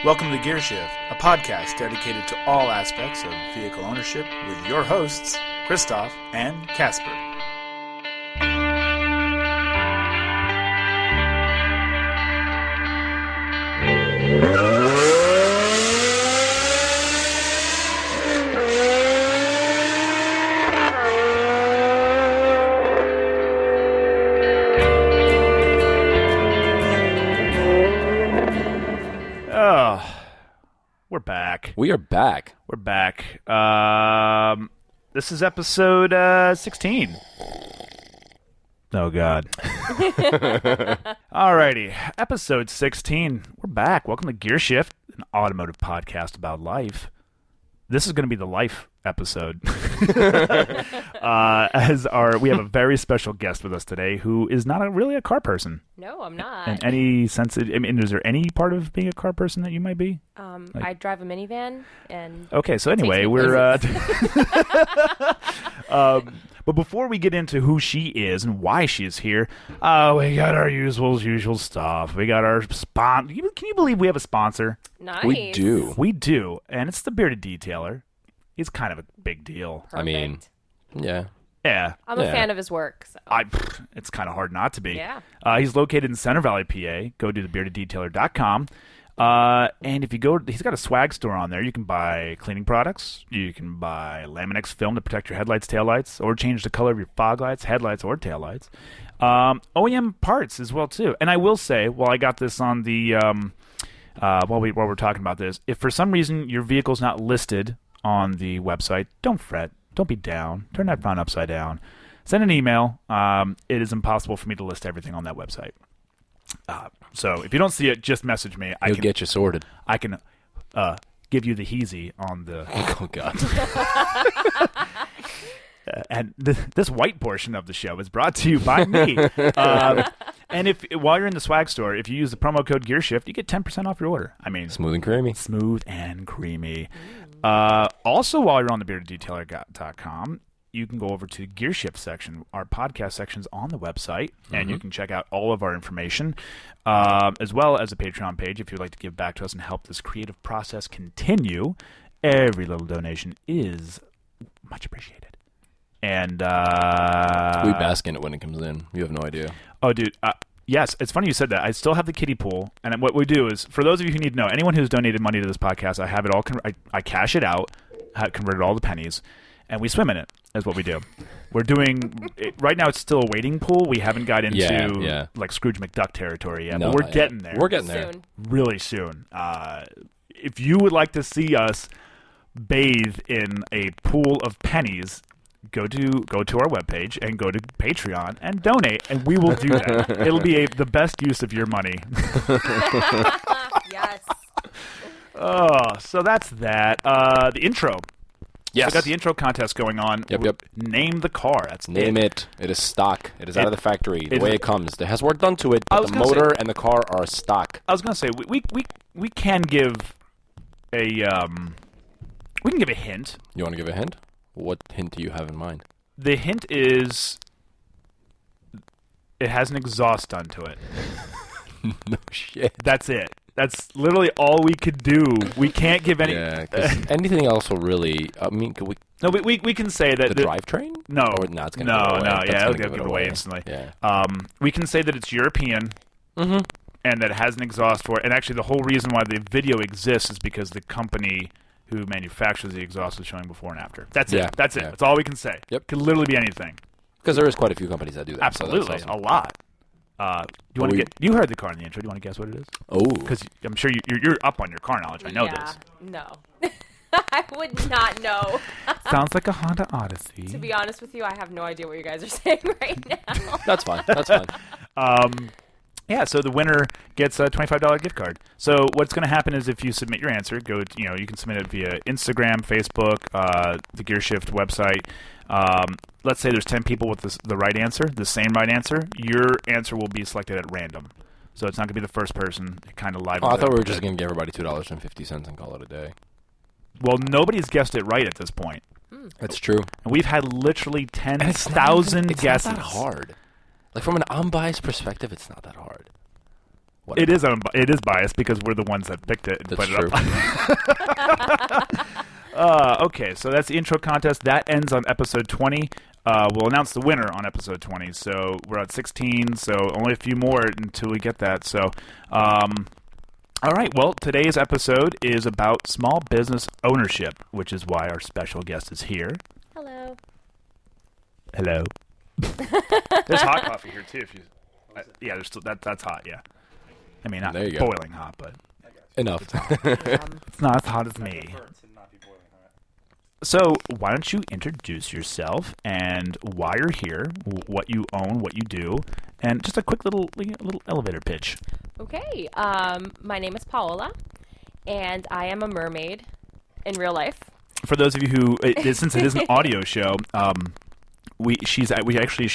Welcome to Gear Shift, a podcast dedicated to all aspects of vehicle ownership with your hosts, Christoph and Casper. We're back. We are back. We're back. This is episode 16. Oh, God. Alrighty. Episode 16. We're back. Welcome to Gear Shift, an automotive podcast about life. This is going to be the life episode. We have a very special guest with us today who is not really a car person. No, I'm not. In any sense, is there any part of being a car person that you might be? I drive a minivan, and okay. So anyway, we're. But before we get into who she is and why she is here, we got our usual stuff. We got our sponsor. Can you believe we have a sponsor? Nice. We do, and it's the Bearded Detailer. He's kind of a big deal. Perfect. I mean, yeah. I'm a fan of his work. So. It's kind of hard not to be. Yeah. He's located in Center Valley, PA. Go to thebeardeddetailer.com. And if you go, he's got a swag store on there. You can buy cleaning products. You can buy Laminex film to protect your headlights, taillights, or change the color of your fog lights, headlights, or taillights. OEM parts as well too. And I will say, while I got this on the while we're talking about this, if for some reason your vehicle's not listed on the website, don't fret. Don't be down. Turn that frown upside down. Send an email. It is impossible for me to list everything on that website. So if you don't see it, just message me. He'll get you sorted. I can give you the heezy on the... Oh, God. And this white portion of the show is brought to you by me. And while you're in the swag store, if you use the promo code GearShift, you get 10% off your order. I mean... Smooth and creamy. Smooth and creamy. Also, while you're on the beardeddetailer.com, you can go over to the Gear Shift section. Our podcast section's on the website, and you can check out all of our information, as well as a Patreon page if you'd like to give back to us and help this creative process continue. Every little donation is much appreciated. And we bask in it when it comes in. You have no idea. Oh, dude. Yes, it's funny you said that. I still have the kiddie pool, and what we do is, for those of you who need to know, anyone who's donated money to this podcast, I have it all. I cash it out, have converted all the pennies, and we swim in it. Is what we do. We're doing right now. It's still a waiting pool. We haven't got into like Scrooge McDuck territory yet, but we're getting there. We're getting there really soon. If you would like to see us bathe in a pool of pennies, go to our webpage and go to Patreon and donate, and we will do that. It'll be the best use of your money. Yes. Oh, so that's that. The intro. Yes. We got the intro contest going on. Yep. Name the car. Name it. It is stock. It is out of the factory. The way it comes. There has work done to it, but the motor and the car are stock. I was going to say, we can give a hint. You want to give a hint? What hint do you have in mind? The hint is it has an exhaust done to it. No shit. That's it. That's literally all we could do. We can't give any... Yeah, because anything else will really... I mean, could we... No, we can say that... The drivetrain? No. Or, no, it's going to give it away. No, yeah, it'll give it away instantly. Yeah. We can say that it's European, and that it has an exhaust for it. And actually, the whole reason why the video exists is because the company who manufactures the exhaust is showing before and after. That's it. That's it. That's all we can say. Yep. It could literally be anything. Because there is quite a few companies that do that. Absolutely. So awesome. A lot. You heard the car in the intro. Do you want to guess what it is? Oh. Because I'm sure you're up on your car knowledge. I know this. No. I would not know. Sounds like a Honda Odyssey. To be honest with you, I have no idea what you guys are saying right now. That's fine. Yeah, so the winner gets a $25 gift card. So what's going to happen is if you submit your answer, you can submit it via Instagram, Facebook, the Gear Shift website. Let's say there's 10 people with the right answer, the same right answer. Your answer will be selected at random. So it's not going to be the first person. It kind of live. Oh, I thought we were just going to give everybody $2.50 and call it a day. Well, nobody's guessed it right at this point. That's true. And we've had literally 10,000 guesses. It's not that hard. Like, from an unbiased perspective, it's not that hard. It is biased because we're the ones that picked it and That's put true. it up. Okay, so that's the intro contest. That ends on episode 20. We'll announce the winner on episode 20. So we're at 16, so only a few more until we get that. So, all right, well, today's episode is about small business ownership, which is why our special guest is here. Hello. Hello. There's hot coffee here, too. Yeah, there's still, that's hot, yeah. I mean, not boiling hot, but... Enough. It's not as hot as me. So, why don't you introduce yourself and why you're here, what you own, what you do, and just a quick little elevator pitch. Okay. My name is Paola, and I am a mermaid in real life. For those of you who, since it is an audio show, she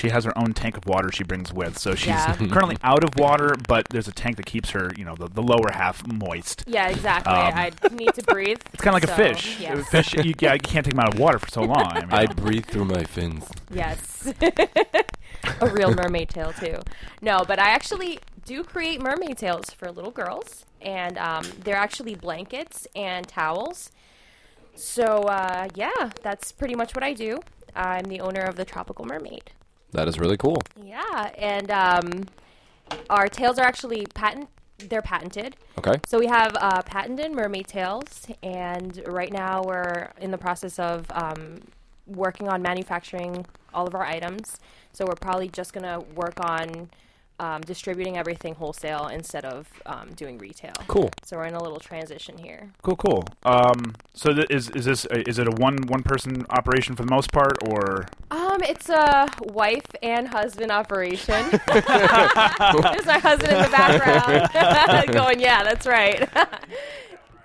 has her own tank of water she brings with, so she's currently out of water, but there's a tank that keeps her, the lower half moist. Yeah, exactly. I need to breathe. It's kind of like a fish. Yes. Fish, you can't take them out of water for so long. I mean, I breathe through my fins. Yes. A real mermaid tail, too. No, but I actually do create mermaid tails for little girls, and they're actually blankets and towels. So, that's pretty much what I do. I'm the owner of the Tropical Mermaid. That is really cool. Yeah, and our tails are actually they're patented. Okay. So we have patented mermaid tails, and right now we're in the process of working on manufacturing all of our items. So we're probably just going to work on distributing everything wholesale instead of doing retail. Cool. So we're in a little transition here. Cool. So is it a one person operation for the most part, or? It's a wife and husband operation. There's my husband in the background going, yeah, that's right.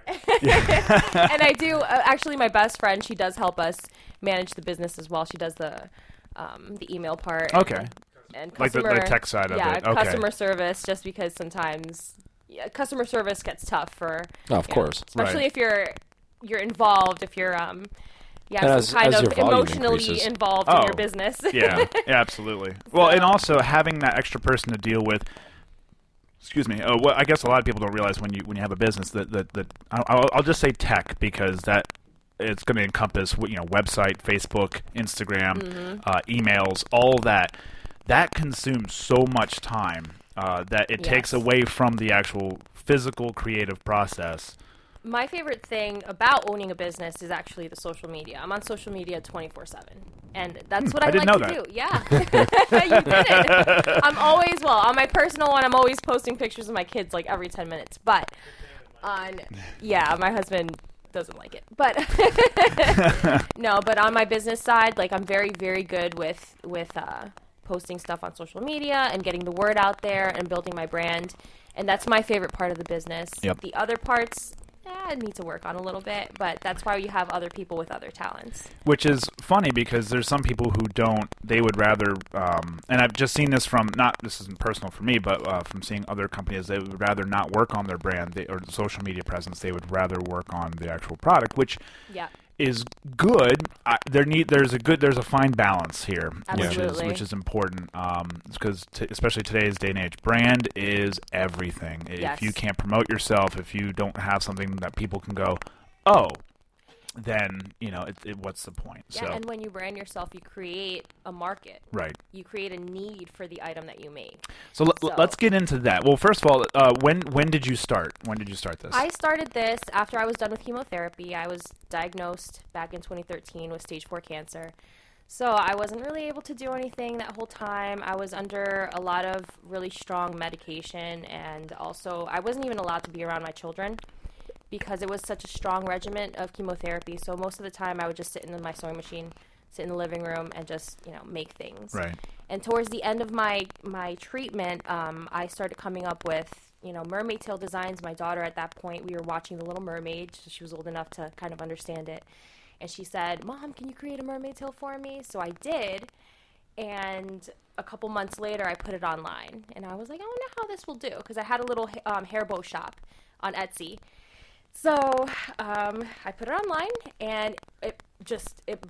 And I do actually, my best friend, she does help us manage the business as well. She does the email part. Okay. And like the tech side of it. Yeah, Okay. Customer service, just because sometimes customer service gets tough for... of course. Especially Right. if you're involved, if you're some as kind your of volume emotionally increases. involved in your business. Yeah, absolutely. Well, and also having that extra person to deal with... Excuse me. Well, I guess a lot of people don't realize when you have a business that I'll just say tech, because that... It's going to encompass, website, Facebook, Instagram, emails, all that. That consumes so much time that it takes away from the actual physical creative process. My favorite thing about owning a business is actually the social media. I'm on social media 24/7, and that's what I like to do. Yeah, you didn't. I'm always on my personal one. I'm always posting pictures of my kids like every 10 minutes. But my husband doesn't like it. But no, but on my business side, like I'm very, very good with posting stuff on social media and getting the word out there and building my brand. And that's my favorite part of the business. Yep. The other parts, I need to work on a little bit, but that's why you have other people with other talents. Which is funny because there's some people who they would rather, and I've just seen this this isn't personal for me, but from seeing other companies, they would rather not work on their brand or social media presence. They would rather work on the actual product, which is good. There's a fine balance here, which is important, because especially today's day and age, brand is everything. Yes. If you can't promote yourself, if you don't have something that people can go, oh, then what's the point? Yeah, and when you brand yourself, you create a market. Right. You create a need for the item that you make. So let's get into that. Well, first of all, when did you start? When did you start this? I started this after I was done with chemotherapy. I was diagnosed back in 2013 with stage 4 cancer. So I wasn't really able to do anything that whole time. I was under a lot of really strong medication, and also I wasn't even allowed to be around my children, because it was such a strong regimen of chemotherapy. So most of the time I would just sit in my sewing machine, sit in the living room, and just, make things. Right. And towards the end of my treatment, I started coming up with, mermaid tail designs. My daughter at that point, we were watching The Little Mermaid. So she was old enough to kind of understand it. And she said, "Mom, can you create a mermaid tail for me?" So I did. And a couple months later, I put it online. And I was like, I wonder how this will do. Because I had a little hair bow shop on Etsy. So I put it online, and it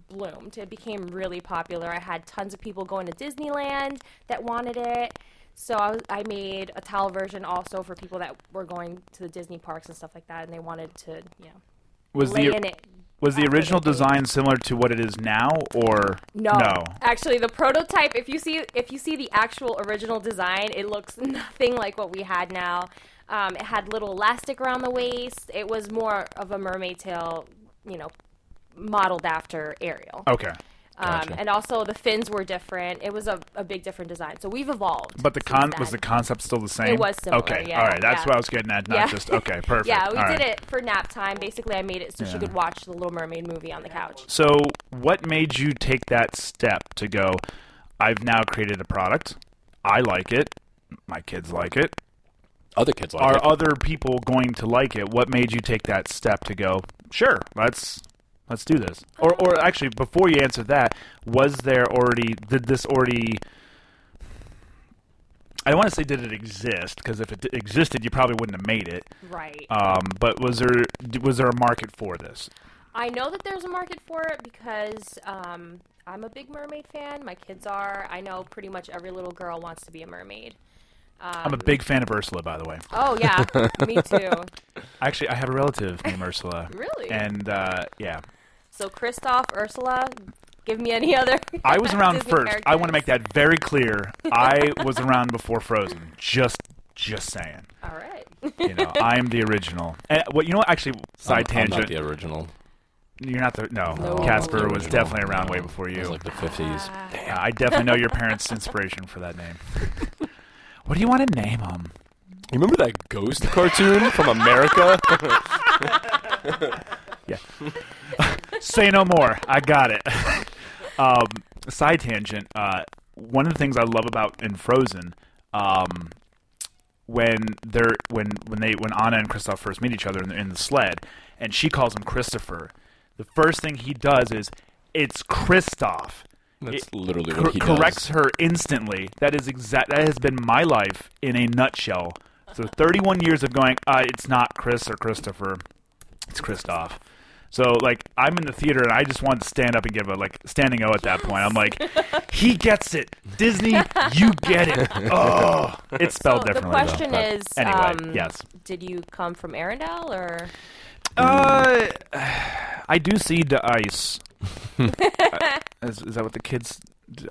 bloomed. It became really popular. I had tons of people going to Disneyland that wanted it. So I made a towel version also for people that were going to the Disney parks and stuff like that, and they wanted to, lay in it. Was the original design similar to what it is now, or no? Actually, the prototype. If you see the actual original design, it looks nothing like what we had now. It had little elastic around the waist. It was more of a mermaid tail, modeled after Ariel. Okay. Gotcha. And also the fins were different. It was a big different design. So we've evolved. But was the concept still the same? It was similar. Okay. Yeah, all right. That's what I was getting at. Not just okay. Perfect. Yeah, we did it for nap time. Basically, I made it so she could watch the Little Mermaid movie on the couch. So, what made you take that step to go? I've now created a product. I like it. My kids like it. Other kids like it. Are other people going to like it? What made you take that step to go? Sure. Let's do this. Or actually, before you answer that, did this already, I don't want to say did it exist, because if it existed, you probably wouldn't have made it. Right. But was there a market for this? I know that there's a market for it because I'm a big mermaid fan. My kids are. I know pretty much every little girl wants to be a mermaid. I'm a big fan of Ursula, by the way. Oh, yeah. Me too. Actually, I have a relative named Ursula. Really? And, yeah. So, Kristoff, Ursula, give me any other I was around Disney first. characters. I want to make that very clear. I was around before Frozen. Just saying. All right. I'm the original. And, actually, side tangent. I'm not the original. You're not the... No. No. Casper was definitely around way before you. It was like the 50s. Yeah, I definitely know your parents' inspiration for that name. What do you want to name them? You remember that Ghost cartoon from America? Yeah. Say no more. I got it. Side tangent. One of the things I love about in Frozen, when Anna and Kristoff first meet each other in the sled, and she calls him Christopher, the first thing he does is, it's Kristoff. That's literally what he corrects does. her instantly. That has been my life in a nutshell. So 31 years of going, it's not Chris or Christopher, it's Kristoff. So, I'm in the theater, and I just wanted to stand up and give a, standing O at that point. I'm like, he gets it. Disney, you get it. Oh, it's spelled differently, the question though. is, anyway, yes. Did you come from Arendelle, or? I do see the ice. Is that what the kids...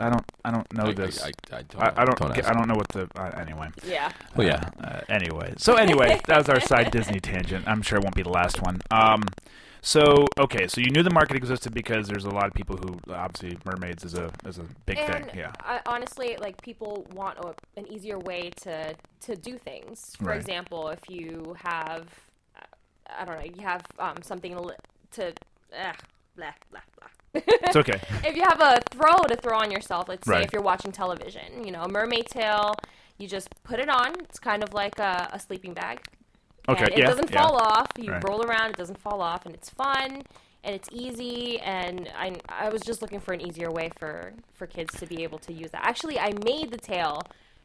I don't know this. I don't know what the... anyway. Yeah. Well, yeah. Anyway. So anyway, that was our side Disney tangent. I'm sure it won't be the last one. So you knew the market existed because there's a lot of people who, obviously, mermaids is a big thing. Yeah. Honestly, honestly, want an easier way to do things. For example, if you have... I don't know, you have something to... blah, blah, blah. It's okay. If you have a to throw on yourself, let's say if you're watching television, a mermaid tail, you just put it on. It's kind of like a sleeping bag. Okay, and it doesn't fall off. You roll around, it doesn't fall off, and it's fun, and it's easy, and I was just looking for an easier way for kids to be able to use that. Actually, I made the tail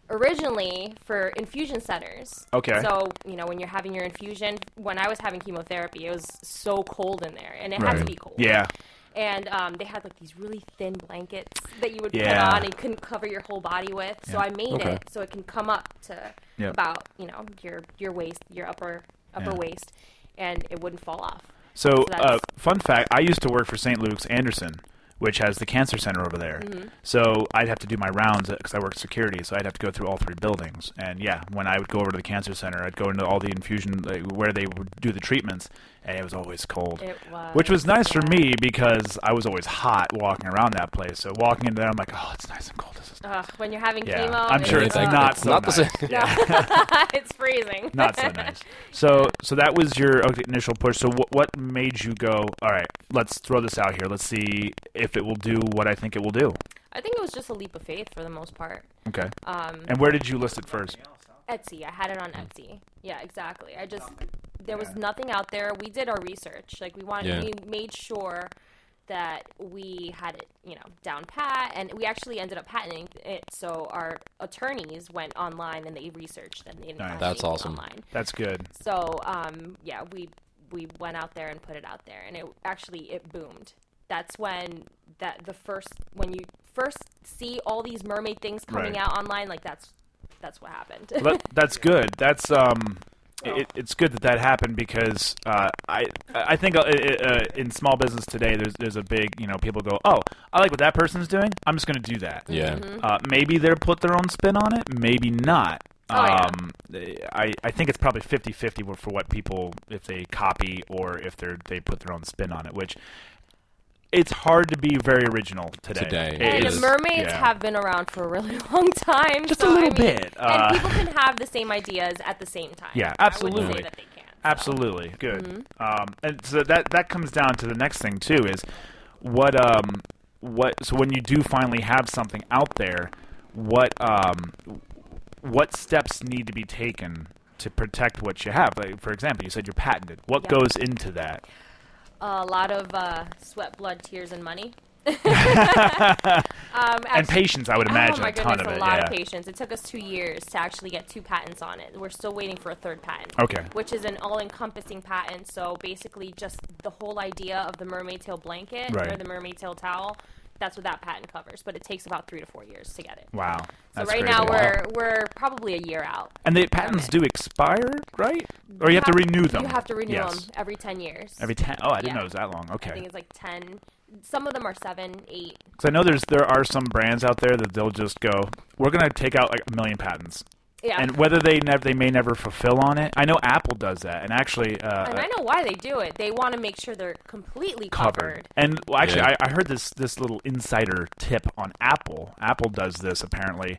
originally for infusion centers. Okay. So, when you're having your infusion, when I was having chemotherapy, it was so cold in there, and it had to be cold. Yeah. And they had these really thin blankets that you would put on and you couldn't cover your whole body with. So I made it so it can come up to about, your waist, your upper waist, and it wouldn't fall off. So fun fact, I used to work for St. Luke's Anderson, which has the cancer center over there. Mm-hmm. So I'd have to do my rounds because I worked security, so I'd have to go through all three buildings. And when I would go over to the cancer center, I'd go into all the infusion, where they would do the treatments, and it was always cold. It was. Which was nice for me because I was always hot walking around that place. So walking in there, I'm like, oh, it's nice and cold. This is nice. When you're having chemo, I'm sure it's not so not nice. the same. Yeah. It's freezing. Not so nice. So that was your initial push. So what made you go, all right, let's throw this out here. Let's see if it will do what I think it will do. I think it was just a leap of faith for the most part. Okay. And where did you list it first? Etsy. I had it on Etsy. Yeah, exactly. There was nothing out there. We did our research. We made sure that we had it, down pat, and we actually ended up patenting it. So our attorneys went online and they researched and they didn't That's awesome. Online. That's good. So we went out there and put it out there, and it boomed. That's when when you first see all these mermaid things coming out online, that's that's what happened. Well, that's good. That's it's good that happened because I think in small business today there's a big, people go, oh, I like what that person's doing, I'm just going to do that. Yeah. Maybe they'll put their own spin on it, maybe not. Yeah. I think it's probably 50-50 for what people, if they copy or if they put their own spin on it, which it's hard to be very original today. And mermaids have been around for a really long time. Just a little bit. And people can have the same ideas at the same time. Yeah, absolutely. I wouldn't say that they can. So. Absolutely. Good. And so that comes down to the next thing, too, is so when you do finally have something out there, what steps need to be taken to protect what you have? Like, for example, you said you're patented. What goes into that? A lot of sweat, blood, tears, and money. And patience, I would imagine. Oh my goodness, a lot of patience. It took us 2 years to actually get 2 patents on it. We're still waiting for a 3rd patent. Okay. Which is an all-encompassing patent. So basically, just the whole idea of the mermaid tail blanket or the mermaid tail towel. That's what that patent covers, but it takes about 3 to 4 years to get it. Wow. So right now we're probably a year out. And the patents do expire, right? Or you have to renew them? You have to renew them every 10 years. Every 10? Oh, I didn't know it was that long. Okay. I think it's like 10. Some of them are 7, 8. Because I know there are some brands out there that they'll just go, we're going to take out like 1 million patents. Yeah. And whether they may never fulfill on it. I know Apple does that, and actually, and I know why they do it. They want to make sure they're completely covered. And well, actually, I heard this little insider tip on Apple. Apple does this apparently,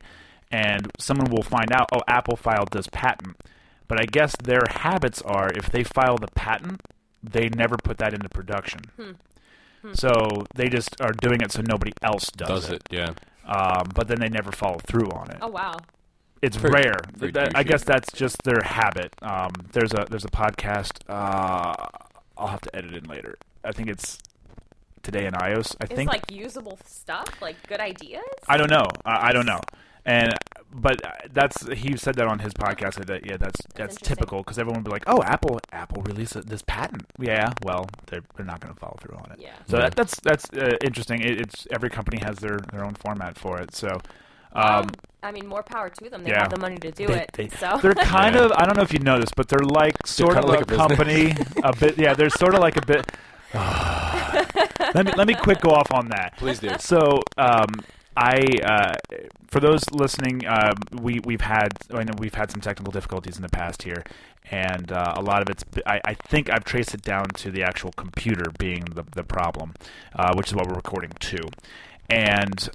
and someone will find out, oh, Apple filed this patent, but I guess their habits are if they file the patent, they never put that into production. So they just are doing it so nobody else does it. Yeah. But then they never follow through on it. Oh wow. It's rare. I guess that's just their habit. There's a podcast. I'll have to edit in later. I think it's Today in iOS. I think it's like usable stuff, like good ideas. I don't know. I don't know. But he said that on his podcast. That's typical because everyone would be like, oh, Apple released this patent. Yeah, well, they're not going to follow through on it. Yeah. So that's interesting. It's every company has their own format for it. So. I mean, more power to them. They have the money to do it. They're kind of, I don't know if you noticed, but they're like sort of like a company. A bit, yeah, they're sort of like a bit. Let me quick go off on that. Please do. So, for those listening, we've had some technical difficulties in the past here, and a lot of it's. I think I've traced it down to the actual computer being the problem, which is what we're recording to, and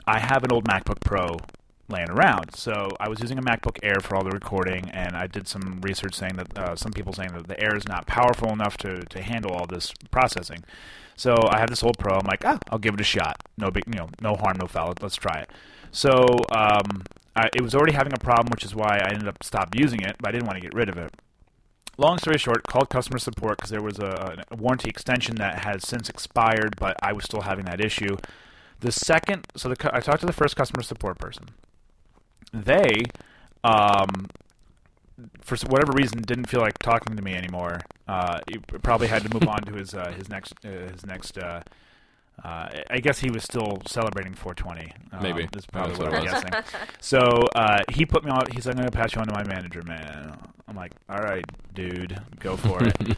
I have an old MacBook Pro laying around. So I was using a MacBook Air for all the recording, and I did some research saying that some people saying that the Air is not powerful enough to handle all this processing. So I have this old Pro. I'm like, I'll give it a shot. No harm, no foul. Let's try it. So it was already having a problem, which is why I ended up stopped using it, but I didn't want to get rid of it. Long story short, called customer support because there was a warranty extension that has since expired, but I was still having that issue. I talked to the first customer support person. They, for whatever reason, didn't feel like talking to me anymore. He probably had to move on to his next. I guess he was still celebrating 420. Maybe that's probably what I'm guessing. So he put me on. He's like, I'm going to pass you on to my manager, man. I'm like, all right, dude, go for it.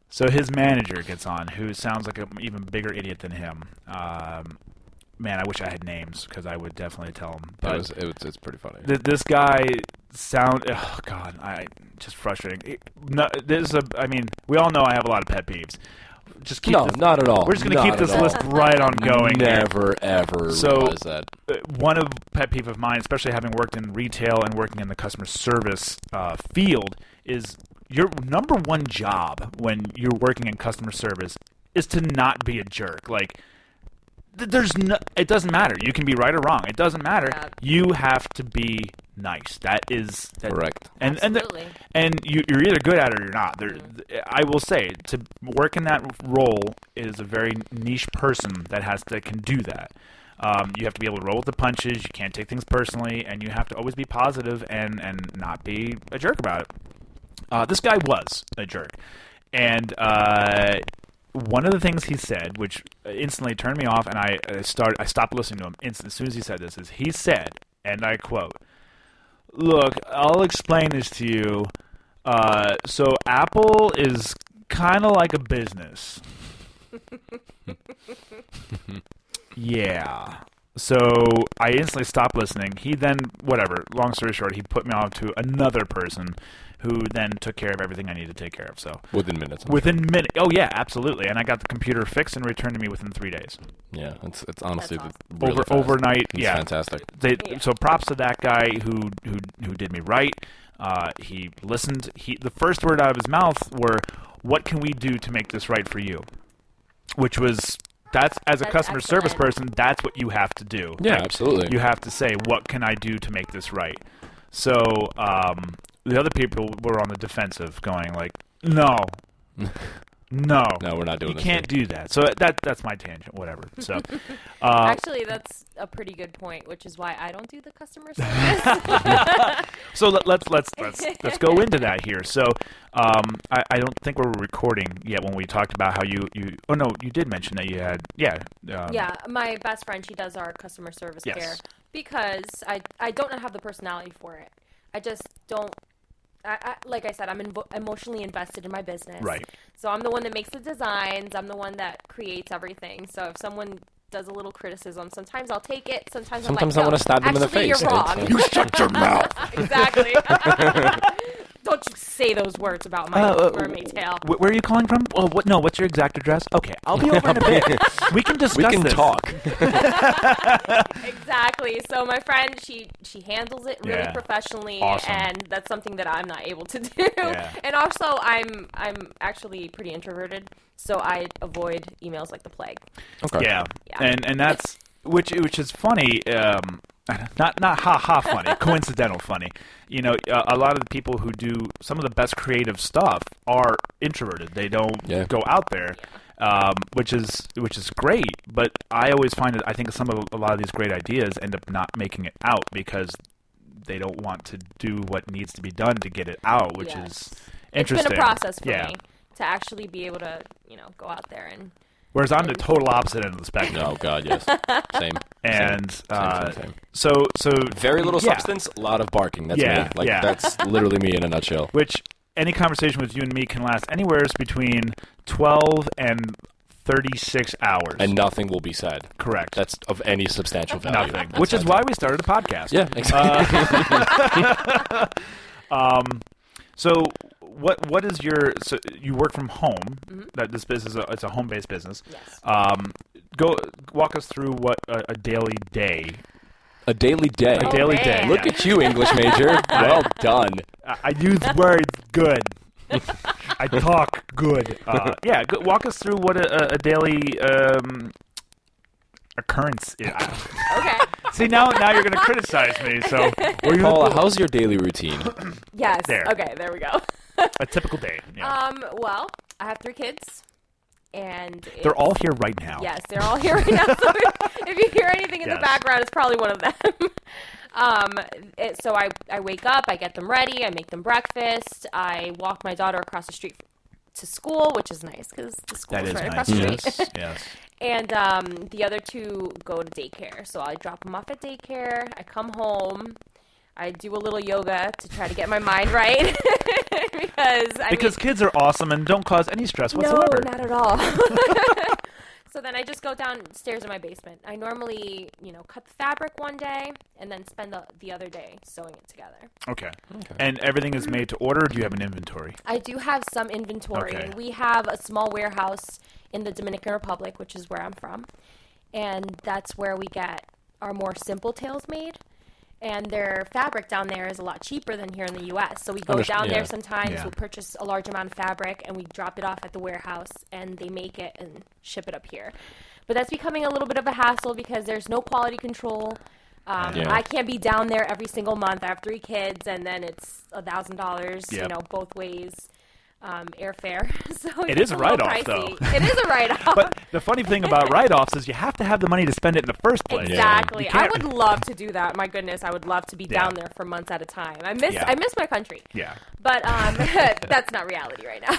So his manager gets on, who sounds like an even bigger idiot than him. Man, I wish I had names because I would definitely tell him. But it's pretty funny. This guy just frustrating. We all know I have a lot of pet peeves. Just keep not at all. We're just going to keep this list right on going. Never ever realize that. One of pet peeve of mine, especially having worked in retail and working in the customer service field, is your number one job when you're working in customer service is to not be a jerk. Like. It doesn't matter. You can be right or wrong. It doesn't matter. Yeah. You have to be nice. That is correct. And you're either good at it or you're not. I will say to work in that role is a very niche person that can do that. You have to be able to roll with the punches. You can't take things personally, and you have to always be positive and not be a jerk about it. This guy was a jerk, and. One of the things he said, which instantly turned me off, and I stopped listening to him as soon as he said this, is he said, and I quote, "Look, I'll explain this to you. So Apple is kind of like a business." Yeah. So I instantly stopped listening. He then, whatever, long story short, he put me on to another person who then took care of everything I needed to take care of. So within minutes. Within minutes. Oh, yeah, absolutely. And I got the computer fixed and returned to me within 3 days. Yeah, it's honestly awesome. really overnight. It's yeah, fantastic. So props to that guy who did me right. He listened. The first word out of his mouth were, "What can we do to make this right for you?" Which was... That's as a customer service person, that's what you have to do. Yeah, absolutely. You have to say, what can I do to make this right? So the other people were on the defensive, going like, no, we're not doing this. You can't do that. So that's my tangent, whatever. So actually, that's a pretty good point, which is why I don't do the customer service. So let's go into that here. So I don't think we're recording yet when we talked about how you oh no, you did mention that you had yeah, my best friend, she does our customer service care because I don't have the personality for it. I just don't. Like I said, I'm emotionally invested in my business. Right. So I'm the one that makes the designs. I'm the one that creates everything. So if someone does a little criticism, sometimes I'll take it. Sometimes I'm like, I want to stab them in the face. You're wrong. You shut your mouth. Exactly. Don't you say those words about my mermaid tail. Where are you calling from? Oh, what's your exact address? Okay, I'll be over in a bit. We can discuss this. Talk. Exactly. So my friend, she handles it really professionally, awesome. And that's something that I'm not able to do. Yeah. And also, I'm actually pretty introverted, so I avoid emails like the plague. Okay. Yeah. And that's which is funny. Not ha funny, coincidental funny. You know, a lot of the people who do some of the best creative stuff are introverted. They don't go out there, which is great. But I always find that I think a lot of these great ideas end up not making it out because they don't want to do what needs to be done to get it out, which is interesting. It's been a process for me to actually be able to, go out there and. Whereas I'm the total opposite end of the spectrum. Oh God, yes, same. And same. So very little substance, a lot of barking. That's me. That's literally me in a nutshell. Which any conversation with you and me can last anywhere between 12 and 36 hours, and nothing will be said. Correct. That's of any substantial value. Nothing. Which is why we started a podcast. Yeah, exactly. So what is your? So you work from home. Mm-hmm. That this business it's a home-based business. Yes. Go walk us through what a daily day. A daily day. A daily day. Look at you, English major. Well done. I use words good. I talk good. Walk us through what a daily occurrence is. Okay. See, now you're going to criticize me. So, Paula, how's your daily routine? Yes. There. Okay, there we go. A typical day. Yeah. Well, I have 3 kids, and they're all here right now. Yes, they're all here right now. So if you hear anything in the background, it's probably one of them. So I wake up, I get them ready, I make them breakfast, I walk my daughter across the street to school, which is nice because the school is right across the street. Yes. And the other 2 go to daycare. So I drop them off at daycare. I come home. I do a little yoga to try to get my mind right. because kids are awesome and don't cause any stress whatsoever. No, not at all. So then I just go downstairs in my basement. I normally, cut the fabric one day and then spend the other day sewing it together. Okay. And everything is made to order, or do you have an inventory? I do have some inventory. Okay. We have a small warehouse in the Dominican Republic, which is where I'm from. And that's where we get our more simple tails made. And their fabric down there is a lot cheaper than here in the U.S. So we go down there sometimes, we'll purchase a large amount of fabric, and we drop it off at the warehouse, and they make it and ship it up here. But that's becoming a little bit of a hassle because there's no quality control. I can't be down there every single month. I have 3 kids, and then it's $1,000, both ways. Airfare. So it is a write-off, though. It is a write-off. But the funny thing about write-offs is you have to have the money to spend it in the first place. Exactly. I would love to do that. My goodness, I would love to be down there for months at a time. I miss my country. Yeah. But that's not reality right now.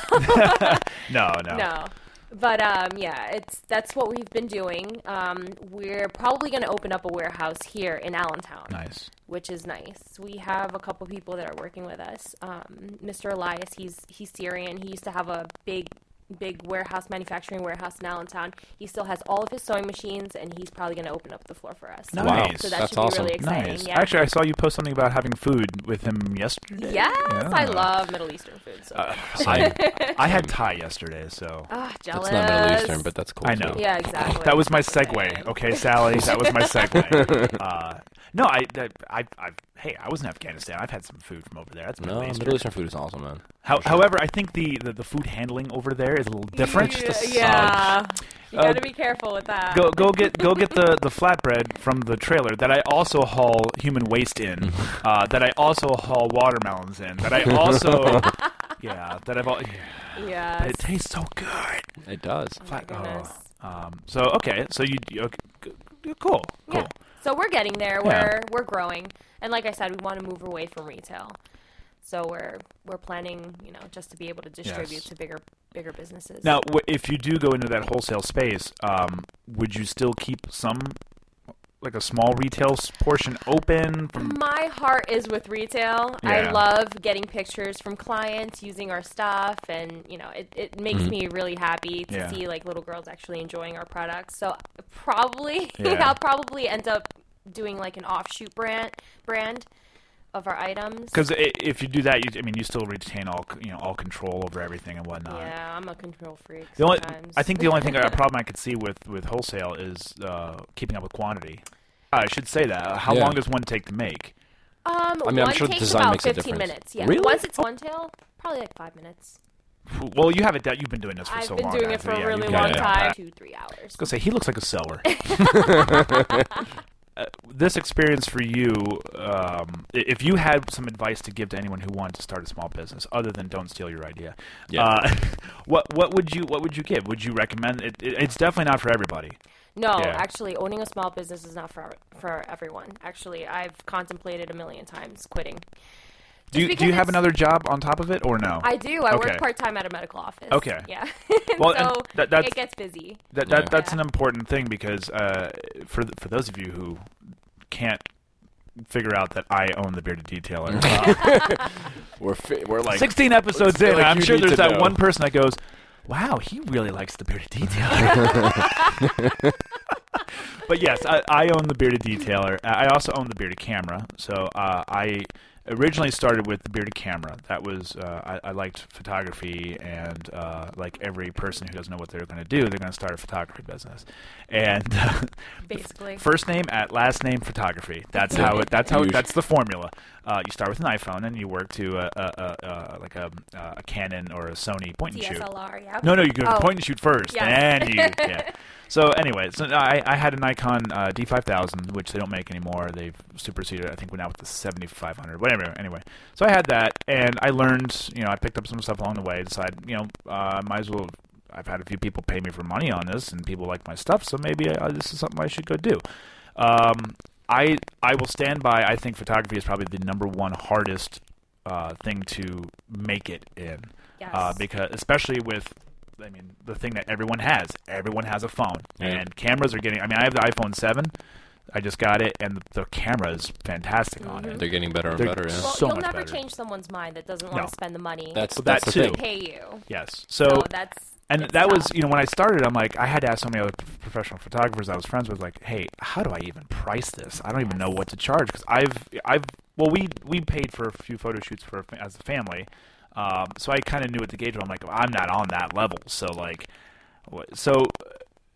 No. But yeah, that's what we've been doing. We're probably going to open up a warehouse here in Allentown. Nice. Which is nice. We have a couple people that are working with us. Mr. Elias, he's Syrian. He used to have a big manufacturing warehouse in Allentown. He still has all of his sewing machines, and he's probably going to open up the floor for us. Nice. Wow. So that's should awesome. be really exciting. Nice. Yeah. Actually, I saw you post something about having food with him yesterday. Yes, yeah. I love Middle Eastern food. So I had Thai yesterday, so. Jealous. That's not Middle Eastern, but that's cool. I know. Too. Yeah, exactly. That was my segue. Okay, Sally, that was my segue. No, hey, I was in Afghanistan. I've had some food from over there. That's Middle Eastern. Middle Eastern food is awesome, man. However, I think the food handling over there is a little different. Yeah, you got to be careful with that. Go get the flatbread from the trailer that I also haul human waste in. That I also haul watermelons in. That I also that I've all. Yeah. But it tastes so good. It does. So okay, so you cool. Yeah. So we're getting there. We're growing, and like I said, we want to move away from retail. So we're planning, just to be able to distribute to bigger businesses. Now, if you do go into that wholesale space, would you still keep some, like a small retail portion open? My heart is with retail. Yeah. I love getting pictures from clients using our stuff, and it makes me really happy to see like little girls actually enjoying our products. So probably I'll probably end up doing like an offshoot brand of our items. Because if you do that, you still retain all control over everything and whatnot. Yeah, I'm a control freak. I think the only problem I could see with wholesale is keeping up with quantity. I should say that. How long does one take to make? I'm sure the takes design about makes a 15 difference. minutes. Yeah. Really? Once it's one tail, probably like 5 minutes. Well, you have it. You've been doing this for so long. I've been doing it for a really long time. 2-3 hours. I was gonna say he looks like a seller. This experience for you, if you had some advice to give to anyone who wanted to start a small business, other than don't steal your idea, what would you give? Would you recommend it? It's definitely not for everybody. No, actually, owning a small business is not for everyone. Actually, I've contemplated a million times quitting. Do you have another job on top of it, or no? I do. I work part-time at a medical office. Okay. Yeah. Well, so it gets busy. That's an important thing because for those of you who can't figure out that I own the Bearded Detailer, we're like 16 episodes in. Like I'm sure there's that know. one person that goes, "Wow, he really likes the Bearded Detailer." But yes, I own the Bearded Detailer. I also own the Bearded Camera. So I originally started with the Bearded Camera. That was I liked photography, and like every person who doesn't know what they're going to do, they're going to start a photography business. And basically, first name at last name photography. That's how it. That's the formula. You start with an iPhone and you work to a Canon or a Sony point and shoot. DSLR, yeah. No, you go point and shoot first, yes. and So anyway, I had a Nikon D5000, which they don't make anymore. They've superseded, I think, went out with the 7500, whatever. Anyway, so I had that, and I learned, I picked up some stuff along the way. Decided, might as well. I've had a few people pay me for money on this, and people like my stuff, so maybe this is something I should go do. I will stand by. I think photography is probably the number one hardest thing to make it in, because especially with. The thing that everyone has a phone, and cameras are getting. I have the iPhone 7. I just got it, and the camera is fantastic on it. They're getting better and better. Yeah. Well, so you'll much never better. change someone's mind that doesn't want to spend the money. That's that the too. thing. Pay you. Yes. So that tough. was, when I started, I'm like, I had to ask so many other professional photographers I was friends with, like, hey, how do I even price this? I don't even know what to charge, because we paid for a few photo shoots as a family. So I kind of knew what the gauge was. I'm like, I'm not on that level. So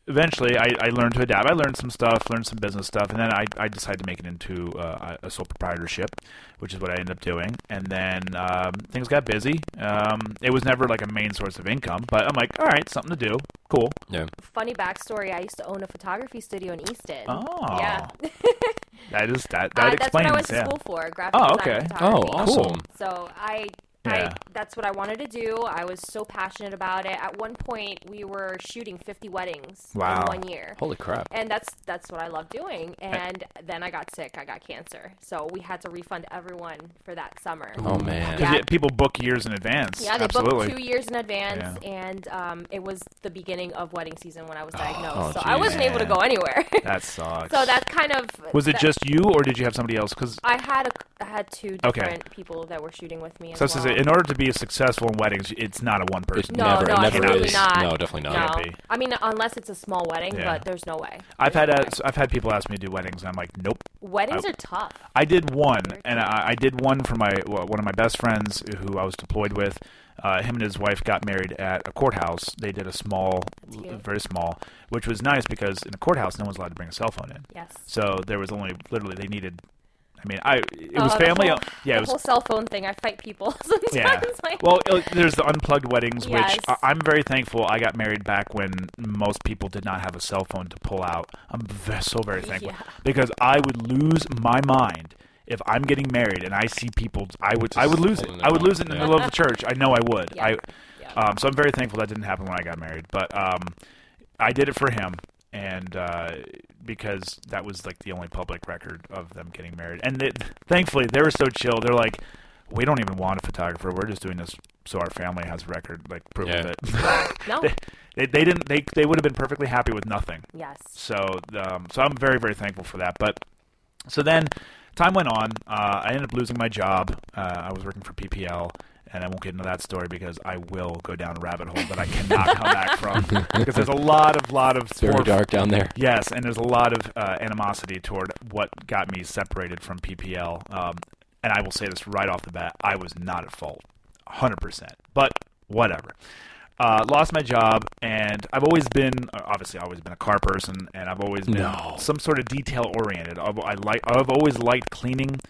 eventually I learned to adapt. I learned some stuff, learned some business stuff, and then I decided to make it into a sole proprietorship, which is what I ended up doing. And then things got busy. It was never like a main source of income, but I'm like, all right, something to do. Cool. Yeah. Funny backstory, I used to own a photography studio in Easton. Oh. Yeah. That explains. That's what I went to school for, graphic design and photography. Oh, awesome. So I That's what I wanted to do. I was so passionate about it. At one point, we were shooting 50 weddings in 1 year. Holy crap. And that's what I love doing. And then I got sick. I got cancer. So we had to refund everyone for that summer. Oh, man. Because people book years in advance. Yeah, they Absolutely. booked 2 years in advance. And it was the beginning of wedding season when I was diagnosed. So geez, I wasn't able to go anywhere. That sucks. So that kind of... Was it just you, or did you have somebody else? Cause I had two different people that were shooting with me as well. So in order to be successful in weddings, it's not a one-person. No, absolutely not. No, definitely not. No. I mean, unless it's a small wedding, but there's no way. I've had people ask me to do weddings, and I'm like, nope. Weddings are tough. I did one, and I did one for one of my best friends who I was deployed with. Him and his wife got married at a courthouse. They did a small, very small, which was nice because in a courthouse, no one's allowed to bring a cell phone in. Yes. So there was only literally they needed. I mean, it was family. The whole cell phone thing. I fight people sometimes. Yeah. Well, there's the unplugged weddings, which I'm very thankful. I got married back when most people did not have a cell phone to pull out. I'm so very thankful because I would lose my mind. If I'm getting married and I see people, I would lose it. I would lose it in the middle of the church. I know I would. So I'm very thankful that didn't happen when I got married. But I did it for him, and because that was like the only public record of them getting married. And thankfully, they were so chill. They're like, we don't even want a photographer. We're just doing this so our family has record, like proof of it. No. They didn't. They would have been perfectly happy with nothing. Yes. So I'm very, very thankful for that. But so then. Time went on. I ended up losing my job. I was working for PPL, and I won't get into that story because I will go down a rabbit hole that I cannot come back from. Because there's a lot of it's very dark down there. Yes, and there's a lot of animosity toward what got me separated from PPL. And I will say this right off the bat: I was not at fault, 100%. But whatever. Lost my job, and I've always been a car person, and I've always been some sort of detail oriented. I've always liked cleaning.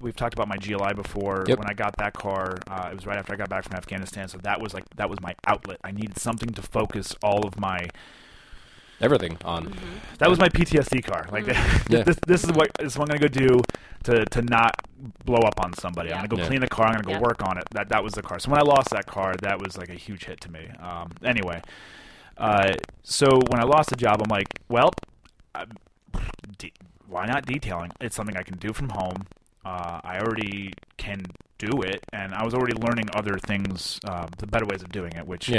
We've talked about my GLI before. Yep. When I got that car, it was right after I got back from Afghanistan, so that was my outlet. I needed something to focus all of my everything on. That was my PTSD car. Like this is what I'm going to go do to not blow up on somebody. I'm going to go clean the car. I'm going to go work on it. That was the car. So when I lost that car, that was like a huge hit to me. Anyway, so when I lost the job, I'm like, well, why not detailing? It's something I can do from home. I already can do it, and I was already learning other things, the better ways of doing it, which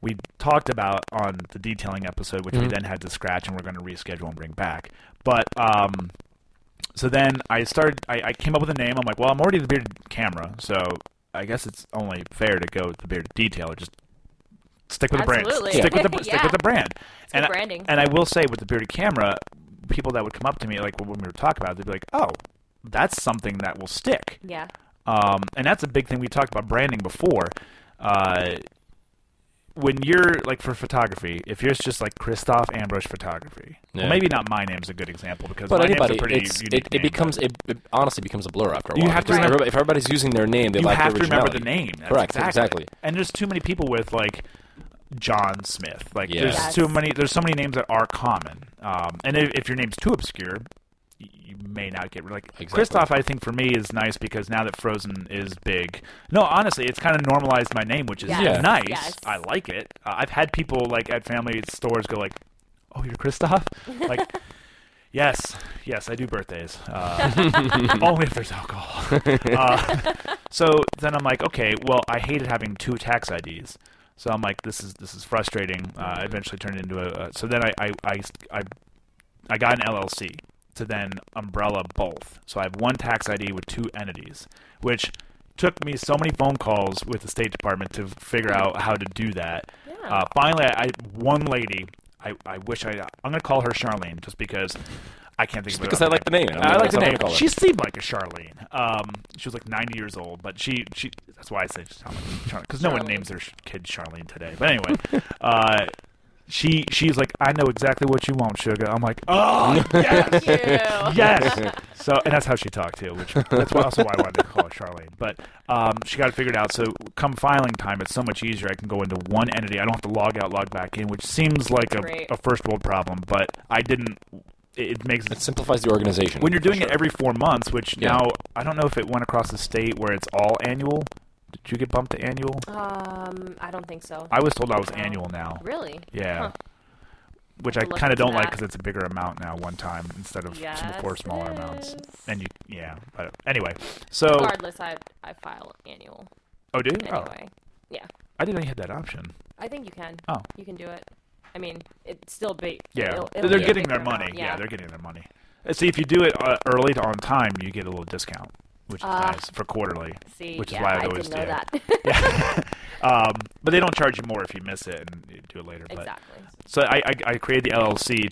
we talked about on the detailing episode, which we then had to scratch and we're going to reschedule and bring back. But so then I came up with a name. I'm like, well, I'm already the bearded camera, so I guess it's only fair to go with the bearded detailer. Just stick with the brand. Stick with the brand. It's good branding. And I will say, with the bearded camera, people that would come up to me, like when we were talking about it, they'd be like, oh, that's something that will stick. Yeah. And that's a big thing. We talked about branding before. When you're, like, for photography, if you're just like Christoph Ambrosch Photography, well, maybe not my name's a good example because my name's a pretty unique name. It honestly becomes a blur after a while. You have to remember, if everybody's using their name, they like the originality. You have to remember the name. That's correct, exactly. And there's too many people with, like, John Smith. Like, there's so many names that are common. And if your name's too obscure, you may not get Christoph. I think for me is nice because now that Frozen is big. No, honestly, it's kind of normalized my name, which is nice. Yes. I like it. I've had people like at family stores go like, "Oh, you're Christoph?" Like, yes, I do birthdays. Only if there's alcohol. So then I'm like, okay, well, I hated having two tax IDs. So I'm like, this is frustrating. I eventually turned it into so then I got an LLC. To then umbrella both. So I have one tax ID with two entities, which took me so many phone calls with the State Department to figure out how to do that. Yeah. Finally, one lady, I'm going to call her Charlene just because I can't think of it. Because I like the name. I like the name. She seemed like a Charlene. She was like 90 years old, but she that's why I say she sounded like Charlene, because no one names their kid Charlene today. But anyway, She's like, I know exactly what you want, sugar. I'm like, oh, yes, yes. So, and that's how she talked too, which that's also why I wanted to call her Charlene. But she got it figured out. So, come filing time, it's so much easier. I can go into one entity. I don't have to log out, log back in, which seems like a first world problem. But I didn't it simplifies the organization. When you're doing it every 4 months, which now I don't know if it went across the state where it's all annual. Did you get bumped to annual? I don't think so. I was told I was annual now. Really? Yeah. Huh. Which I kind of don't like because it's a bigger amount now one time instead of 4 smaller amounts. And but anyway. So regardless, I file annual. Oh, do you? Anyway, yeah. I didn't know you had that option. I think you can. Oh. You can do it. I mean, it's still big. Yeah. They're getting their money. Yeah, they're getting their money. See, if you do it early on time, you get a little discount, which is nice for quarterly. Which is why I always do that. But they don't charge you more if you miss it and you do it later. Exactly. So I created the LLC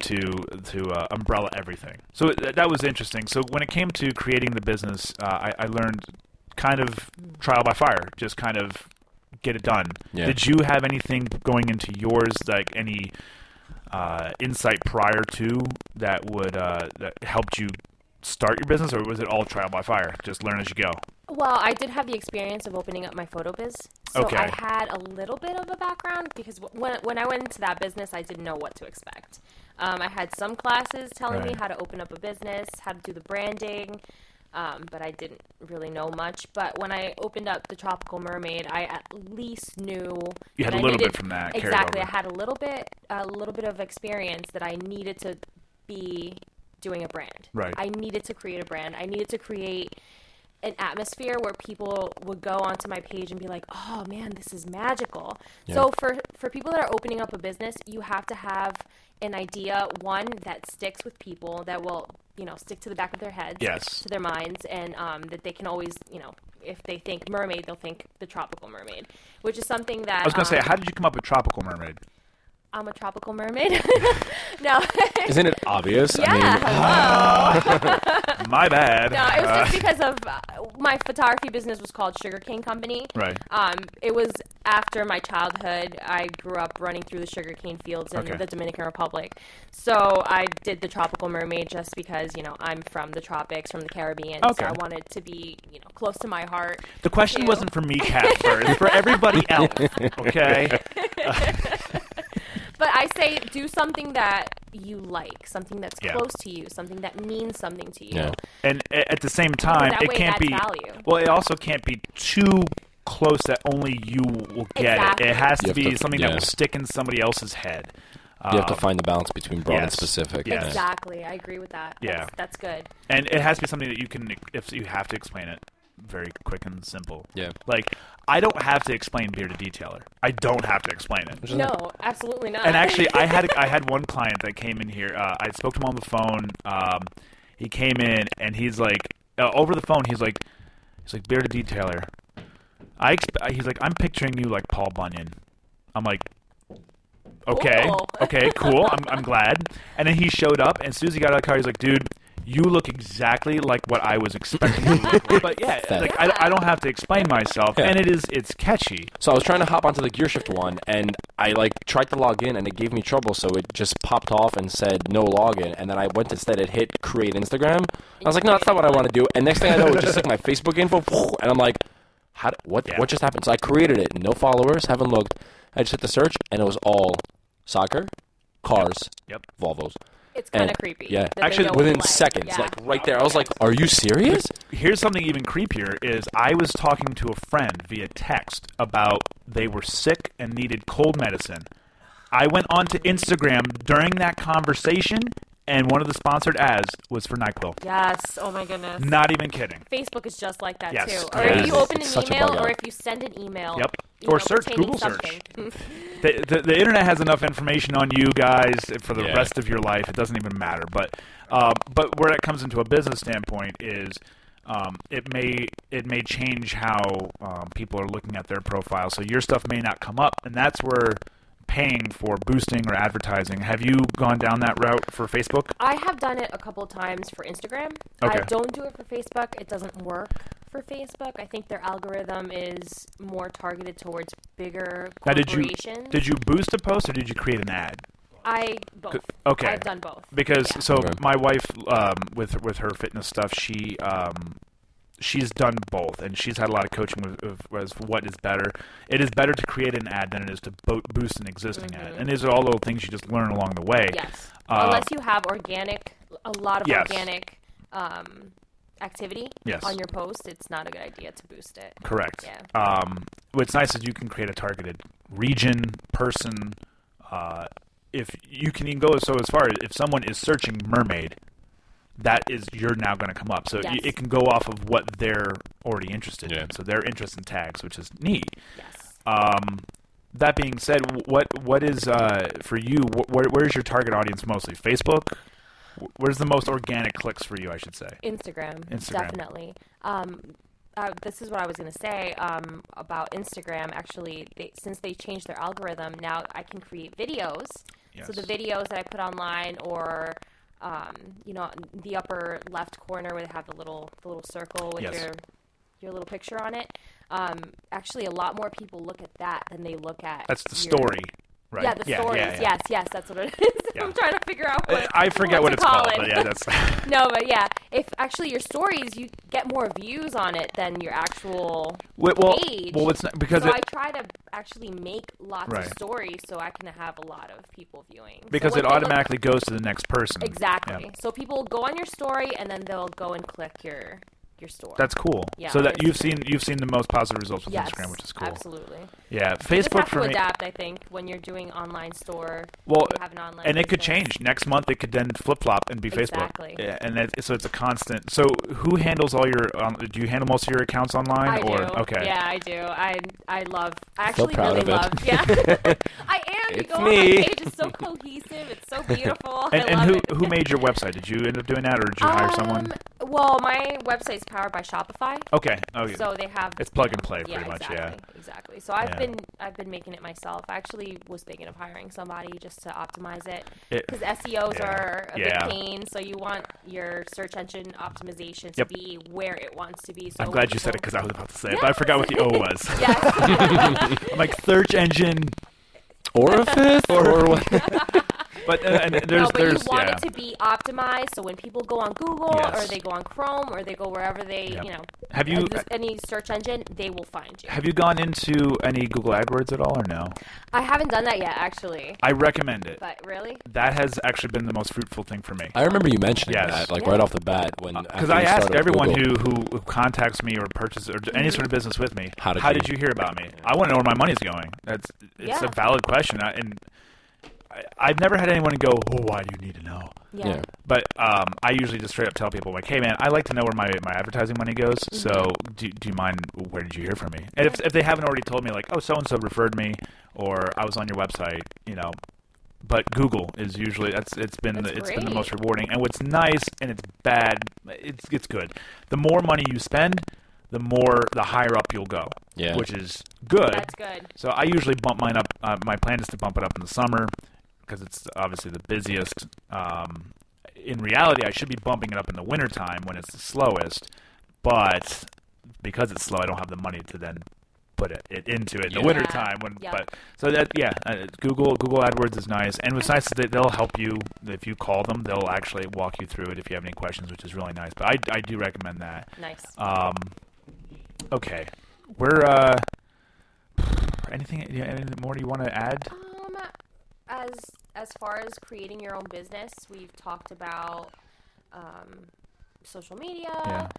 to umbrella everything. So that was interesting. So when it came to creating the business, I learned kind of trial by fire, just kind of get it done. Yeah. Did you have anything going into yours, like any insight prior to that would that helped you start your business, or was it all trial by fire, just learn as you go? Well, I did have the experience of opening up my photo biz, so I had a little bit of a background because when I went into that business, I didn't know what to expect. I had some classes telling me how to open up a business, how to do the branding, but I didn't really know much. But when I opened up the Tropical Mermaid, I at least knew you had a little bit from that. Exactly, I had a little bit of experience that I needed to be doing a brand. Right. I needed to create a brand. I needed to create an atmosphere where people would go onto my page and be like, oh man, this is magical. Yeah. So for people that are opening up a business, you have to have an idea, one, that sticks with people, that will, stick to the back of their heads, to their minds, and that they can always, if they think mermaid, they'll think the Tropical Mermaid, which is something that... I was going to say, how did you come up with Tropical Mermaid? I'm a tropical mermaid. No. Isn't it obvious? Yeah. Hello. My bad. No, it was just because of my photography business was called Sugarcane Company. Right. It was after my childhood. I grew up running through the sugarcane fields in the Dominican Republic. So I did the Tropical Mermaid just because, I'm from the tropics, from the Caribbean. So I wanted to be, close to my heart. The question wasn't for me, Casper. It's for everybody else. Okay? But I say do something that you like, something that's close to you, something that means something to you. Yeah. And at the same time, it can't be value. Well, it also can't be too close that only you will get it. It has to be something that will stick in somebody else's head. You have to find the balance between broad and specific. Yes. Exactly. I agree with that. Yeah. That's good. And it has to be something that you can, if you have to explain it, very quick and simple. Yeah. Like, I don't have to explain Bearded Detailer. I don't have to explain it. No, absolutely not. And actually, I had one client that came in here. I spoke to him on the phone. He came in, and he's like, over the phone, he's like, Bearded Detailer. He's like, I'm picturing you like Paul Bunyan. I'm like, okay, cool. Okay, cool. I'm glad. And then he showed up, and as soon as he got out of the car, he's like, dude, you look exactly like what I was expecting you to look like. But I don't have to explain myself, and it's catchy. So I was trying to hop onto the GearShift one, and I tried to log in, and it gave me trouble, so it just popped off and said no login, and then I went instead, it hit create Instagram. I was like, no, that's not what I want to do. And next thing I know, it just my Facebook info, and I'm like, what just happened? So I created it, no followers, haven't looked. I just hit the search, and it was all soccer, cars, Volvos. It's kind of creepy. Yeah, actually, within seconds, right there. I was like, are you serious? Here's something even creepier is I was talking to a friend via text about they were sick and needed cold medicine. I went onto Instagram during that conversation, and one of the sponsored ads was for NyQuil. Yes. Oh, my goodness. Not even kidding. Facebook is just like that, yes. too. Or if you open an email or if you send an email. Yep. Or search, Google search. The internet has enough information on you guys for the rest of your life. It doesn't even matter. But where that comes into a business standpoint is it may change how people are looking at their profile. So your stuff may not come up, and that's where paying for boosting or advertising. Have you gone down that route for Facebook? I have done it a couple times for Instagram. Okay. I don't do it for Facebook. It doesn't work for Facebook. I think their algorithm is more targeted towards bigger corporations. Now, did you boost a post or did you create an ad? Both. Okay. I've done both. Because my wife with her fitness stuff, she's done both, and she's had a lot of coaching with what is better. It is better to create an ad than it is to boost an existing ad. And these are all little things you just learn along the way. Yes. Unless you have organic a lot of organic activity yes. on your post, it's not a good idea to boost it. Correct. Yeah. What's nice is you can create a targeted region, person. If you can even go so as far as if someone is searching mermaid, you're now going to come up. So yes. it can go off of what they're already interested in. So their interest in tags, which is neat. Yes. That being said, what is for you? Where's your target audience mostly? Facebook. Where's the most organic clicks for you? I should say. Instagram. Definitely. This is what I was going to say about Instagram. Actually, since they changed their algorithm, now I can create videos. Yes. So the videos that I put online, or the upper left corner where they have the little circle with yes. your little picture on it. Actually, a lot more people look at that than they look at. That's the story. Right. Yeah, the stories. Yeah. Yes, that's what it is. Yeah. I'm trying to figure out I forget what it's called. But yeah, that's no, but yeah, if actually your stories, you get more views on it than your actual page. Well, it's not, because I try to actually make lots of stories so I can have a lot of people viewing. Because it automatically goes to the next person. Exactly. Yeah. So people go on your story and then they'll go and click your store. That's cool. Yeah, so that you've seen the most positive results with Instagram, which is cool. Absolutely. Yeah, Facebook you just have for to me. adapt, I think, when you're doing online store. Well, you have an online and business. it could change next month. It could then flip flop and be exactly. Facebook. Yeah, and so it's a constant. So who handles all your? Do you handle most of your accounts online? I do. Okay. Yeah, I do. I love. I actually so proud really of love. it. Yeah, I am. It's you go me. on my page. It's so cohesive. It's so beautiful. And who made your website? Did you end up doing that, or did you hire someone? Well, my website's powered by Shopify. Okay. So they have it's plug and play pretty much. Exactly, exactly. So I've been making it myself. I actually was thinking of hiring somebody just to optimize it because SEOs are a big pain. So you want your search engine optimization to be where it wants to be. So I'm glad you said it because I was about to say it, but I forgot what the O was. Yes. I'm like search engine orifice or what? But there's you want it to be optimized, so when people go on Google or they go on Chrome or they go wherever they, have you any search engine, they will find you. Have you gone into any Google AdWords at all, or no? I haven't done that yet, actually. I recommend it. But really, that has actually been the most fruitful thing for me. I remember you mentioning that, right off the bat, when because I asked everyone who contacts me or purchases or any sort of business with me, how did you hear about me? I want to know where my money's going. It's a valid question, and I've never had anyone go, "Oh, why do you need to know?" Yeah. But I usually just straight up tell people, like, "Hey, man, I like to know where my advertising money goes. Mm-hmm. So do you mind? Where did you hear from me?" And if they haven't already told me, like, "Oh, so and so referred me," or "I was on your website," But Google is usually it's been the most rewarding. And what's nice and it's bad, it's good. The more money you spend, the higher up you'll go. Yeah. Which is good. That's good. So I usually bump mine up. My plan is to bump it up in the summer, because it's obviously the busiest. In reality, I should be bumping it up in the wintertime when it's the slowest, but because it's slow, I don't have the money to then put it into it in the wintertime. Google AdWords is nice, and what's nice is that they'll help you. If you call them, they'll actually walk you through it if you have any questions, which is really nice. But I do recommend that. Nice. Okay. We're anything more do you want to add? As far as creating your own business, we've talked about social media,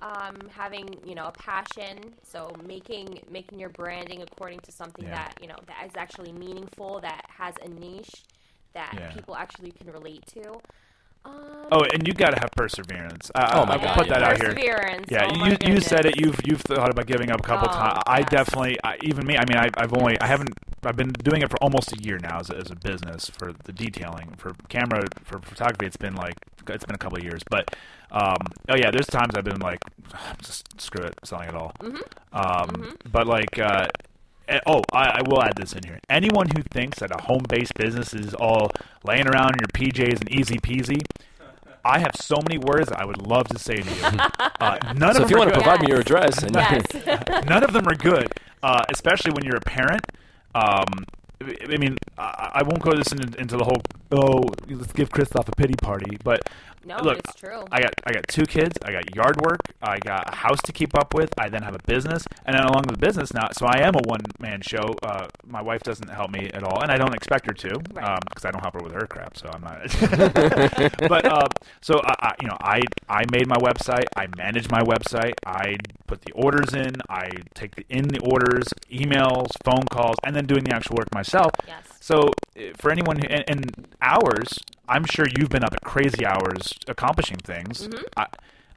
having a passion, so making your branding according to something that that is actually meaningful, that has a niche that people actually can relate to. And you got to have perseverance. Oh my God! Put that out here. Perseverance. Yeah, you said it. You've thought about giving up a couple times. I definitely. Even me. I mean, I've been doing it for almost a year now as a business for the detailing for camera for photography. It's been a couple of years, but there's times I've been like, just screw it, selling it all. But I will add this in here. Anyone who thinks that a home-based business is all laying around in your PJs and easy peasy, I have so many words that I would love to say to you. None of them if you want to good. provide me your address, and none of them are good, especially when you're a parent. I mean, I won't go into the whole, let's give Christoph a pity party, but No, look, it's true. I got 2 kids. I got yard work. I got a house to keep up with. I then have a business, and then along with the business now, so I am a one-man show. My wife doesn't help me at all, and I don't expect her to, because I don't help her with her crap. So I'm not. But so I made my website. I manage my website. I put the orders in. I take in the orders, emails, phone calls, and then doing the actual work myself. Yes. So for anyone who, and hours, I'm sure you've been up at crazy hours accomplishing things. Mm-hmm.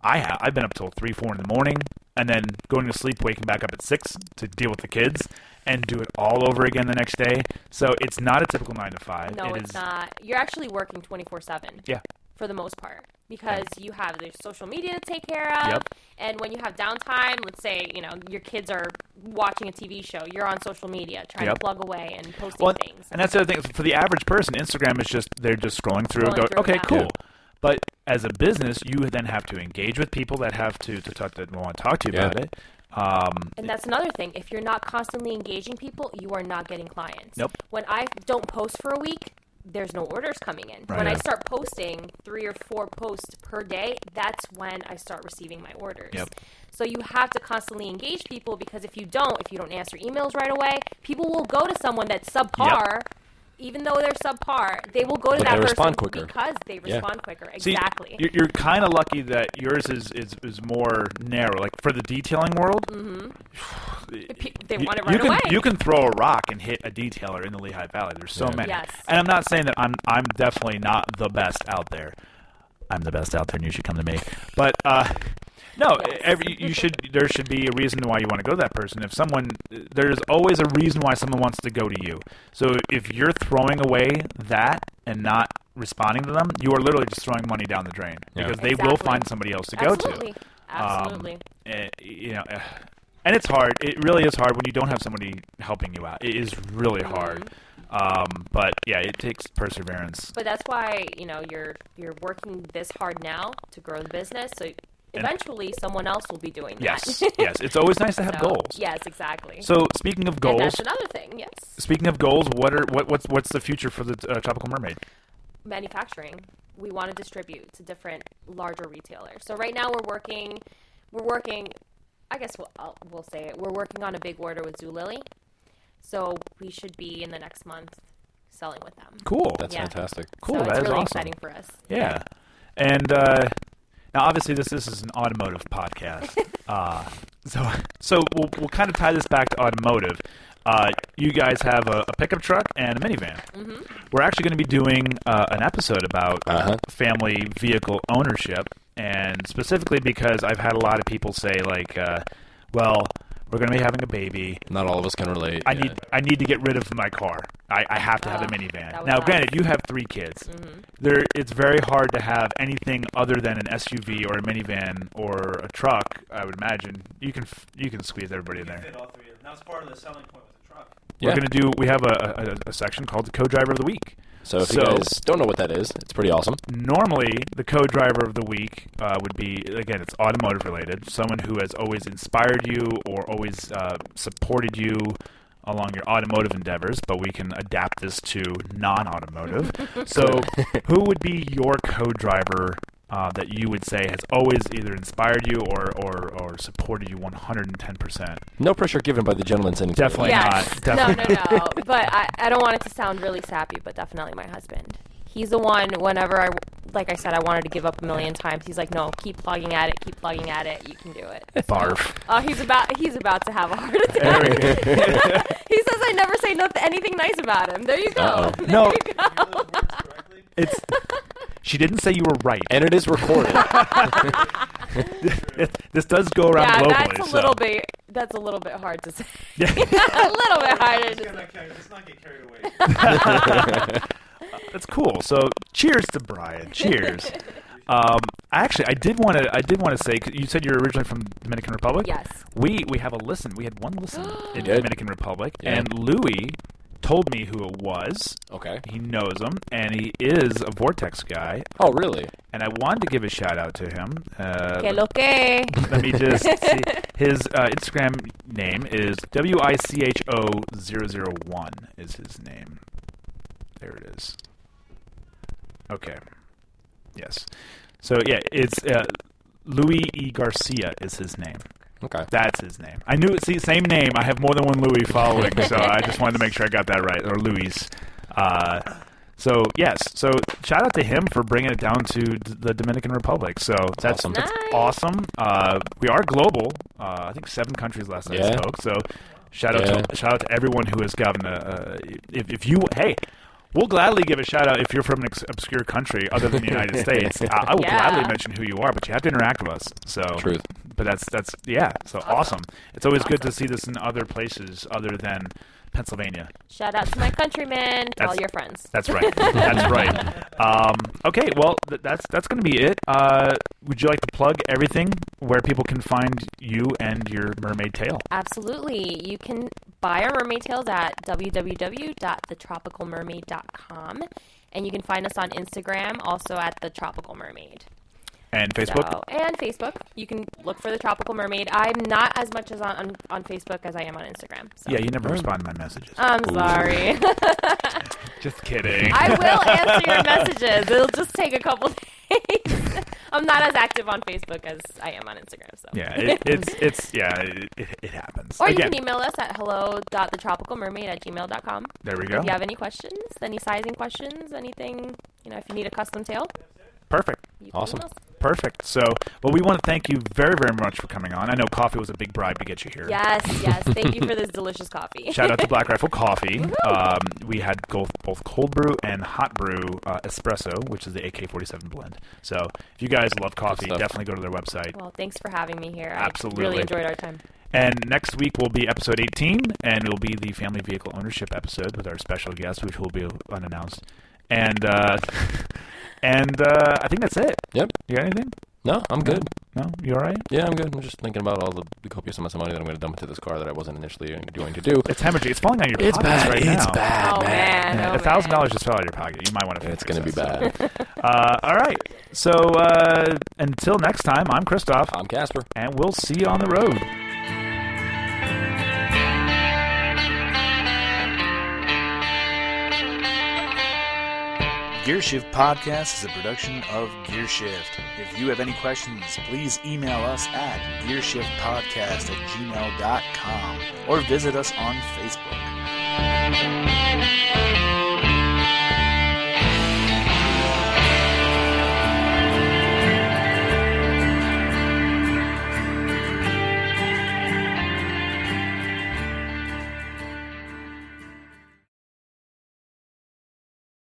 I've been up till 3, 4 in the morning, and then going to sleep, waking back up at 6 to deal with the kids, and do it all over again the next day. So it's not a typical 9 to 5. No, it's not. You're actually working 24/7. Yeah. For the most part, because you have their social media to take care of, Yep. and when you have downtime, let's say your kids are watching a TV show, you're on social media trying to plug away and posting things. And that's the other thing for the average person. Instagram is they're just scrolling through and go, okay, cool. Yeah. But as a business, you then have to engage with people that have to talk that want to talk to you about it. And that's another thing. If you're not constantly engaging people, you are not getting clients. Nope. When I don't post for a week, there's no orders coming in. Right. When I start posting 3 or 4 posts per day, that's when I start receiving my orders. Yep. So you have to constantly engage people, because if you don't answer emails right away, people will go to someone that's subpar. Even though they're subpar, they will go to that person because they respond quicker. Exactly. See, you're kind of lucky that yours is more narrow. Like for the detailing world, they want it right away. You can throw a rock and hit a detailer in the Lehigh Valley. There's so many. Yes. And I'm not saying that I'm definitely not the best out there. I'm the best out there, and you should come to me. But no, there should be a reason why you want to go to that person. There's always a reason why someone wants to go to you. So if you're throwing away that and not responding to them, you are literally just throwing money down the drain, because they will find somebody else to go to. Absolutely. And it's hard. It really is hard when you don't have somebody helping you out. It is really hard. But yeah, it takes perseverance. But that's why you're working this hard now to grow the business. So eventually, someone else will be doing that. Yes. It's always nice to have goals. Yes, exactly. So speaking of goals, and that's another thing. Yes. Speaking of goals, what's the future for the Tropical Mermaid? Manufacturing. We want to distribute to different larger retailers. So right now we're working. I guess we'll say it. We're working on a big order with Zulily. So we should be in the next month selling with them. Cool. That's fantastic. Cool. So that it's is really awesome. exciting for us. Yeah. And now, obviously, this is an automotive podcast. So we'll kind of tie this back to automotive. You guys have a pickup truck and a minivan. Mm-hmm. We're actually going to be doing an episode about family vehicle ownership, and specifically because I've had a lot of people say, like, well, we're going to be having a baby. Not all of us can relate. I need to get rid of my car. I have to have a minivan. Now, granted, you have 3 kids. Mm-hmm. It's very hard to have anything other than an SUV or a minivan or a truck. I would imagine you can squeeze everybody in there. Fit all 3 of them. That's part of the selling point with the truck. We have a section called the Co-Driver of the Week. So if you guys don't know what that is, it's pretty awesome. Normally, the Co-Driver of the Week would be, again, it's automotive related. Someone who has always inspired you or always supported you along your automotive endeavors, but we can adapt this to non-automotive. So who would be your co-driver that you would say has always either inspired you or supported you 110%? No pressure given by the gentleman sitting to Definitely not. Definitely. No. But I don't want it to sound really sappy, but definitely my husband. He's the one, whenever like I said, I wanted to give up a million times. He's like, no, keep plugging at it. You can do it. Barf. Oh, he's about to have a heart attack. He says I never say anything nice about him. There you go. No. You go. She didn't say you were right. And it is recorded. This does go around globally. That's a little bit hard to say. Yeah. A little bit harder to say. Let's not get carried away. That's cool. So, cheers to Brian. Cheers. Actually, I did want to say, you said you're originally from Dominican Republic. Yes. We have a listen. We had one listen in did? Dominican Republic, and Louis told me who it was. Okay. He knows him, and he is a Vortex guy. Oh, really? And I wanted to give a shout out to him. Que lo que. Let me just see. His Instagram name is WICHO001 is his name. There it is. Okay. Yes. So yeah, it's Louis E. Garcia is his name. Okay. That's his name. I knew it. See, same name. I have more than one Louis following, so I just wanted to make sure I got that right. Or Louis. So yes. So shout out to him for bringing it down to the Dominican Republic. So that's awesome. That's Nice. awesome. We are global. I think 7 countries last night I spoke. So shout out to everyone who has gotten if you we'll gladly give a shout out if you're from an obscure country other than the United States. I will gladly mention who you are, but you have to interact with us. So Truth. But that's so awesome. It's always good to see this in other places other than Pennsylvania. Shout out to my countrymen, to all your friends. That's right. That's right. Okay, well, that's going to be it. Would you like to plug everything where people can find you and your mermaid tail? Absolutely. You can buy our mermaid tails at www.thetropicalmermaid.com, and you can find us on Instagram also at The Tropical Mermaid. And Facebook? And Facebook. You can look for The Tropical Mermaid. I'm not as much as on Facebook as I am on Instagram. So. Yeah, you never respond to my messages. I'm sorry. Just kidding. I will answer your messages. It'll just take a couple days. I'm not as active on Facebook as I am on Instagram. So yeah, it happens. Or you can email us at hello.thetropicalmermaid@gmail.com. There we go. If you have any questions, any sizing questions, anything, if you need a custom tail. Perfect. Awesome. Perfect. So, well, we want to thank you very, very much for coming on. I know coffee was a big bribe to get you here. Yes. Thank you for this delicious coffee. Shout out to Black Rifle Coffee. We had both cold brew and hot brew espresso, which is the AK-47 blend. So, if you guys love coffee, definitely go to their website. Well, thanks for having me here. Absolutely. I really enjoyed our time. And next week will be episode 18, and it will be the family vehicle ownership episode with our special guest, which will be unannounced. And I think that's it. Yep. You got anything? No, I'm good. No? You all right? Yeah, I'm good. I'm just thinking about all the copious amounts of money that I'm going to dump into this car that I wasn't initially going to do. It's hemorrhaging. It's falling out of your pockets right now. It's bad, Oh, man. Yeah, $1,000 just fell out of your pocket. You might want to. It's going to be bad. All right. So until next time, I'm Christoph. I'm Casper. And we'll see you on the road. Gearshift Podcast is a production of Gearshift. If you have any questions, please email us at gearshiftpodcast@gmail.com or visit us on Facebook.